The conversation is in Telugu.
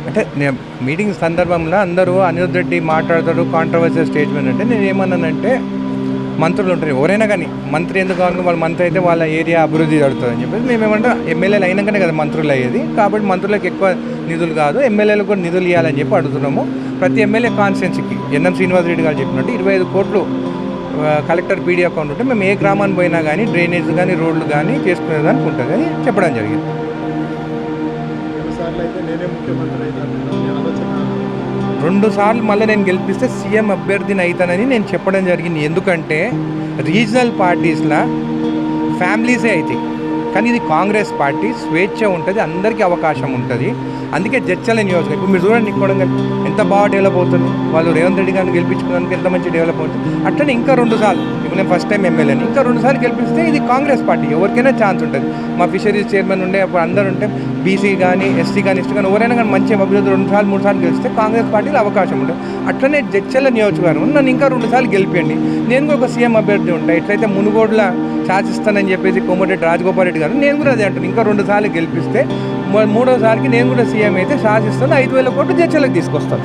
అంటే నేను మీటింగ్ సందర్భంలో అందరూ అనిరుద్ధ్ రెడ్డి మాట్లాడతాడు కాంట్రవర్షియల్ స్టేట్మెంట్ అంటే నేను ఏమన్నానంటే మంత్రులు ఉంటారు ఎవరైనా కానీ మంత్రి ఎందుకు కావాలి వాళ్ళ మంత్రి అయితే వాళ్ళ ఏరియా అభివృద్ధి జరుగుతుంది అని చెప్పేసి మేమేమంటే ఎమ్మెల్యేలు అయినాకనే కదా మంత్రులు అయ్యేది కాబట్టి మంత్రులకు ఎక్కువ నిధులు కాదు ఎమ్మెల్యేలకు కూడా నిధులు ఇవ్వాలని చెప్పి అడుగుతున్నాము. ప్రతి ఎమ్మెల్యే కాన్స్టిట్యున్సీకి ఎన్ఎం శ్రీనివాసరెడ్డి గారు చెప్పినట్టు 25 కోట్లు కలెక్టర్ పీడీ అకౌంట్ ఉంటే మేము ఏ గ్రామాన్ని పోయినా కానీ డ్రైనేజ్ కానీ రోడ్లు కానీ చేసుకునేదానికి ఉంటుంది అని చెప్పడం జరిగింది. రెండు సార్లు మళ్ళీ నేను గెలిపిస్తే సీఎం అభ్యర్థిని అవుతానని నేను చెప్పడం జరిగింది. ఎందుకంటే రీజనల్ పార్టీస్లో ఫ్యామిలీసే అవుతాయి కానీ ఇది కాంగ్రెస్ పార్టీ స్వేచ్ఛ ఉంటుంది అందరికీ అవకాశం ఉంటుంది. అందుకే జడ్చల నియోజకవర్గం ఇప్పుడు మీరు చూడండి కొడంగల్ ఎంత బాగా డెవలప్ అవుతుంది. వాళ్ళు రేవంత్ రెడ్డి గారిని గెలిపించుకోవడానికి ఎంత మంచి డెవలప్ అవుతుంది. అట్లనే ఇంకా 2 సార్లు ఇప్పుడు నేను ఫస్ట్ టైం ఎమ్మెల్యేని ఇంకా 2 సార్లు గెలిపిస్తే ఇది కాంగ్రెస్ పార్టీ ఎవరికైనా ఛాన్స్ ఉంటుంది. మా ఫిషరీస్ చైర్మన్ ఉండే అప్పుడు అందరూ ఉంటే బీసీ కానీ ఎస్సీ కానీ ఎస్టీ కానీ ఎవరైనా కానీ మంచి అభివృద్ధి 2 సార్లు 3 సార్లు గెలిస్తే కాంగ్రెస్ పార్టీలో అవకాశం ఉంటుంది. అట్లనే జడ్చల నియోజకవర్గం నన్ను ఇంకా 2 సార్లు గెలిపండి నేను కూడా ఒక సీఎం అభ్యర్థి ఉంటాను. ఎట్లయితే మునుగోడులో శాసిస్తానని చెప్పేసి కోమటిరెడ్డి రాజగోపాల్ రెడ్డి గారు నేను కూడా అదే అంటాను. ఇంకా 2 సార్లు గెలిపిస్తే 3వ సారికి నేను కూడా సీఎం అయితే శాసిస్తాను 5,000 కోట్లు జడ్చలకు తీసుకొస్తాను.